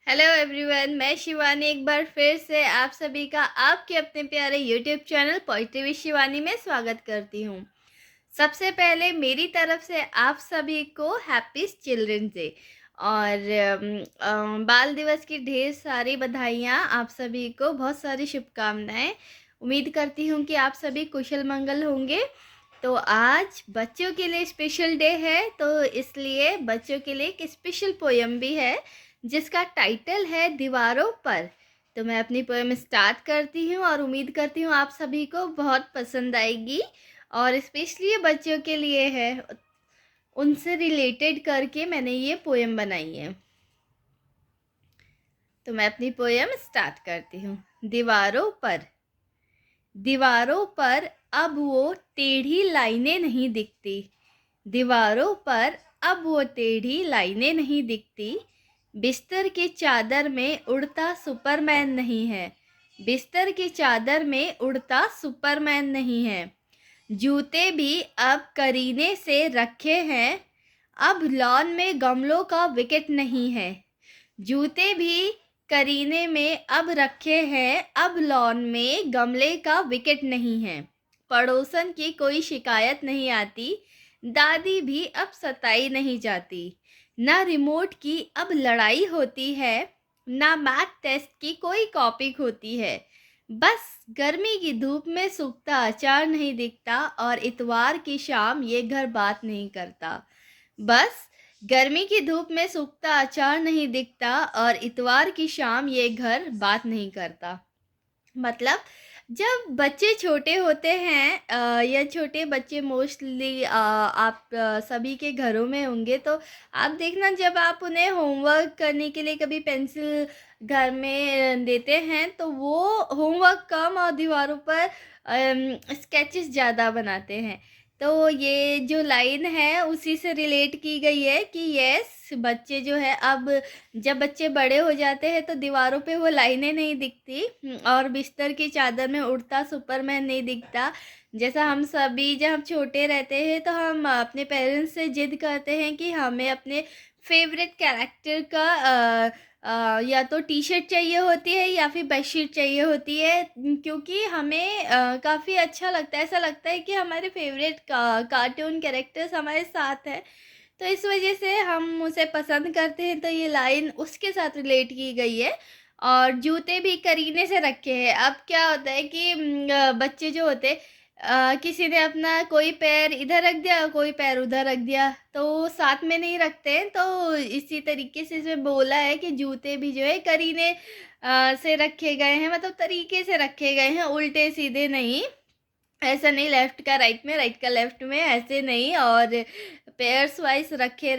Hello everyone, मैं शिवानी एक बार फिर से आप सभी का आपके अपने प्यारे यूट्यूब चैनल पॉजिटिव शिवानी में स्वागत करती हूँ। सबसे पहले मेरी तरफ से आप सभी को हैप्पी चिल्ड्रंस डे और बाल दिवस की ढेर सारी बधाइयाँ। आप सभी को बहुत सारी शुभकामनाएं। उम्मीद करती हूँ कि आप सभी कुशल मंगल होंगे। तो आज बच्चों के लिए स्पेशल डे है, तो इसलिए बच्चों के लिए एक स्पेशल पोयम भी है जिसका टाइटल है दीवारों पर। तो मैं अपनी पोएम स्टार्ट करती हूँ और उम्मीद करती हूँ आप सभी को बहुत पसंद आएगी और स्पेशली ये बच्चों के लिए है। उनसे रिलेटेड करके मैंने ये पोएम बनाई है। तो मैं अपनी पोएम स्टार्ट करती हूँ। दीवारों पर। दीवारों पर अब वो टेढ़ी लाइनें नहीं दिखती। दीवारों पर अब वो टेढ़ी लाइनें नहीं दिखती। बिस्तर की चादर में उड़ता सुपरमैन नहीं है। बिस्तर की चादर में उड़ता सुपरमैन नहीं है। जूते भी अब करीने से रखे हैं। अब लॉन में गमलों का विकेट नहीं है। जूते भी करीने में अब रखे हैं। अब लॉन में गमले का विकेट नहीं है। पड़ोसन की कोई शिकायत नहीं आती। दादी भी अब सताई नहीं जाती। ना रिमोट की अब लड़ाई होती है। ना मैथ टेस्ट की कोई कॉपी होती है। बस गर्मी की धूप में सूखता अचार नहीं दिखता और इतवार की शाम ये घर बात नहीं करता। बस गर्मी की धूप में सूखता अचार नहीं दिखता और इतवार की शाम ये घर बात नहीं करता। मतलब जब बच्चे छोटे होते हैं या छोटे बच्चे मोस्टली आप सभी के घरों में होंगे, तो आप देखना जब आप उन्हें होमवर्क करने के लिए कभी पेंसिल घर में देते हैं तो वो होमवर्क कम और दीवारों पर स्केचेस ज़्यादा बनाते हैं। तो ये जो लाइन है उसी से रिलेट की गई है कि यस, बच्चे जो है अब जब बच्चे बड़े हो जाते हैं तो दीवारों पे वो लाइनें नहीं दिखती और बिस्तर की चादर में उड़ता सुपरमैन नहीं दिखता। जैसा हम सभी जब हम छोटे रहते हैं तो हम अपने पेरेंट्स से जिद करते हैं कि हमें अपने फेवरेट कैरेक्टर का या तो टी शर्ट चाहिए होती है या फिर बेडशीट चाहिए होती है, क्योंकि हमें काफ़ी अच्छा लगता है। ऐसा लगता है कि हमारे फेवरेट कार्टून कैरेक्टर्स हमारे साथ है, तो इस वजह से हम उसे पसंद करते हैं। तो ये लाइन उसके साथ रिलेट की गई है। और जूते भी करीने से रखे हैं। अब क्या होता है कि बच्चे जो होते किसी ने अपना कोई पैर इधर रख दिया, कोई पैर उधर रख दिया, तो वो साथ में नहीं रखते हैं। तो इसी तरीके से इसमें बोला है कि जूते भी जो है करीने से रखे गए हैं, मतलब तरीके से रखे गए हैं, उल्टे सीधे नहीं। ऐसा नहीं लेफ्ट का राइट में, राइट का लेफ्ट में, ऐसे नहीं, और पेयर्स वाइज रखे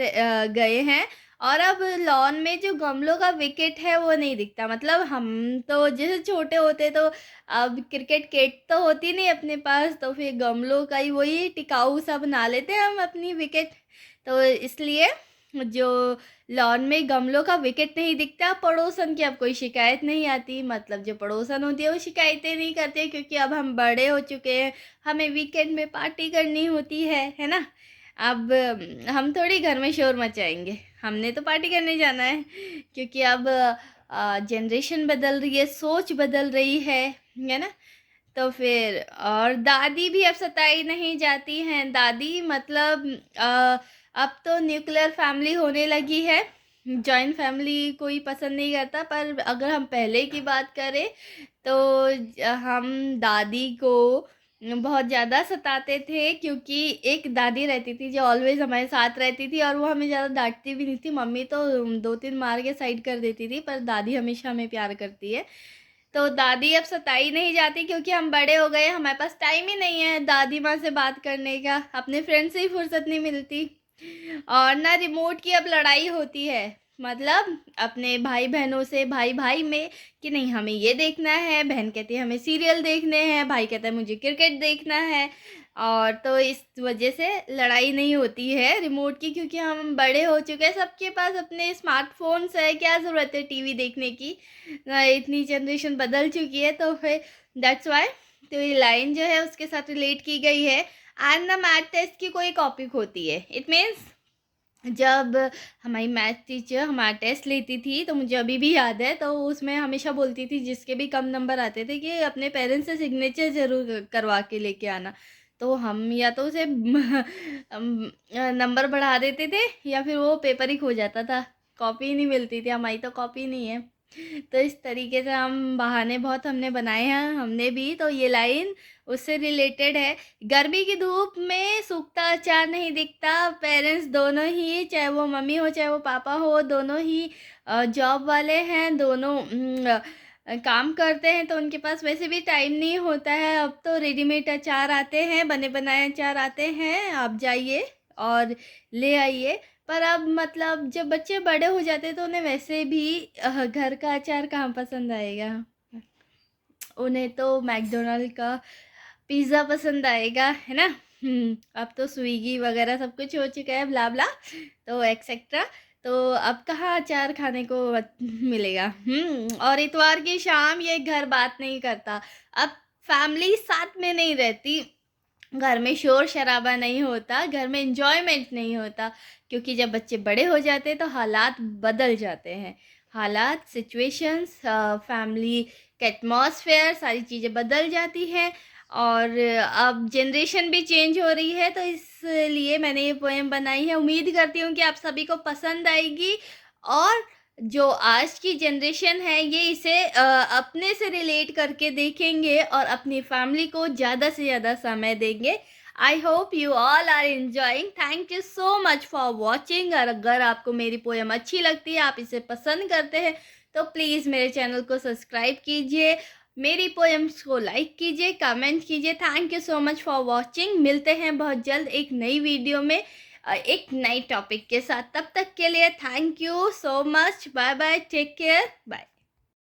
गए हैं। और अब लॉन में जो गमलों का विकेट है वो नहीं दिखता। मतलब हम तो जैसे छोटे होते तो अब क्रिकेट किट तो होती नहीं अपने पास, तो फिर गमलों का ही वही टिकाऊ सा बना लेते हैं हम अपनी विकेट। तो इसलिए जो लॉन में गमलों का विकेट नहीं दिखता, पड़ोसन की अब कोई शिकायत नहीं आती। मतलब जो पड़ोसन होती है वो शिकायतें नहीं करते, क्योंकि अब हम बड़े हो चुके हैं, हमें वीकेंड में पार्टी करनी होती है ना। अब हम थोड़ी घर में शोर मचाएंगे, हमने तो पार्टी करने जाना है, क्योंकि अब जनरेशन बदल रही है, सोच बदल रही है ना। तो फिर और दादी भी अब सताई नहीं जाती हैं। दादी मतलब अब तो न्यूक्लियर फैमिली होने लगी है। जॉइंट फैमिली कोई पसंद नहीं करता, पर अगर हम पहले की बात करें तो हम दादी को बहुत ज़्यादा सताते थे, क्योंकि एक दादी रहती थी जो ऑलवेज हमारे साथ रहती थी और वो हमें ज़्यादा डांटती भी नहीं थी। मम्मी तो 2-3 मार के साइड कर देती थी, पर दादी हमेशा हमें प्यार करती है। तो दादी अब सताई नहीं जाती, क्योंकि हम बड़े हो गए, हमारे पास टाइम ही नहीं है दादी माँ से बात करने का, अपने फ्रेंड से ही फुर्सत नहीं मिलती। और ना रिमोट की अब लड़ाई होती है, मतलब अपने भाई बहनों से, भाई भाई में, कि नहीं हमें ये देखना है, बहन कहती है हमें सीरियल देखने हैं, भाई कहता है मुझे क्रिकेट देखना है। और तो इस वजह से लड़ाई नहीं होती है रिमोट की, क्योंकि हम बड़े हो चुके हैं, सबके पास अपने स्मार्टफोन्स है, क्या ज़रूरत है टीवी देखने की। इतनी जनरेशन बदल चुकी है, तो फिर दैट्स वाई तो ये लाइन जो है उसके साथ रिलेट की गई है। एंड ना मैथ टेस्ट की कोई कॉपी होती है, इट मीन्स जब हमारी मैथ टीचर हमारा टेस्ट लेती थी तो मुझे अभी भी याद है, तो उसमें हमेशा बोलती थी जिसके भी कम नंबर आते थे कि अपने पेरेंट्स से सिग्नेचर ज़रूर करवा के लेके आना। तो हम या तो उसे नंबर बढ़ा देते थे या फिर वो पेपर ही खो जाता था, कॉपी ही नहीं मिलती थी, हमारी तो कॉपी नहीं है। तो इस तरीके से हम बहाने बहुत हमने बनाए हैं, हमने भी। तो ये लाइन उससे रिलेटेड है। गर्मी की धूप में सूखता अचार नहीं दिखता, पेरेंट्स दोनों ही, चाहे वो मम्मी हो चाहे वो पापा हो, दोनों ही जॉब वाले हैं, दोनों काम करते हैं, तो उनके पास वैसे भी टाइम नहीं होता है। अब तो रेडीमेड अचार आते हैं, बने बनाए अचार आते हैं, आप जाइए और ले आइए। पर अब मतलब जब बच्चे बड़े हो जाते हैं तो उन्हें वैसे भी घर का अचार कहाँ पसंद आएगा। उन्हें तो मैकडोनल्ड का पिज़्ज़ा पसंद आएगा, है ना? अब तो स्विगी वगैरह सब कुछ हो चुका है, ब्ला ब्ला, तो एक्सेट्रा। तो अब कहाँ अचार खाने को मिलेगा। और इतवार की शाम ये घर बात नहीं करता। अब फैमिली साथ में नहीं रहती, घर में शोर शराबा नहीं होता, घर में एन्जॉयमेंट नहीं होता, क्योंकि जब बच्चे बड़े हो जाते हैं तो हालात बदल जाते हैं। हालात, सिचुएशंस, फैमिली का एटमॉस्फेयर, सारी चीज़ें बदल जाती हैं। और अब जनरेशन भी चेंज हो रही है, तो इसलिए मैंने ये पोएम बनाई है। उम्मीद करती हूँ कि आप सभी को पसंद आएगी, और जो आज की जनरेशन है ये इसे अपने से रिलेट करके देखेंगे और अपनी फैमिली को ज़्यादा से ज़्यादा समय देंगे। I hope you all are enjoying. Thank you so much for watching. और अगर आपको मेरी पोएम अच्छी लगती है, आप इसे पसंद करते हैं, तो प्लीज़ मेरे चैनल को सब्सक्राइब कीजिए, मेरी पोएम्स को लाइक कीजिए, कमेंट कीजिए। Thank you so much for watching. मिलते हैं बहुत जल्द एक नई वीडियो में, एक नई टॉपिक के साथ। तब तक के लिए thank you so much. Bye bye, take care, bye.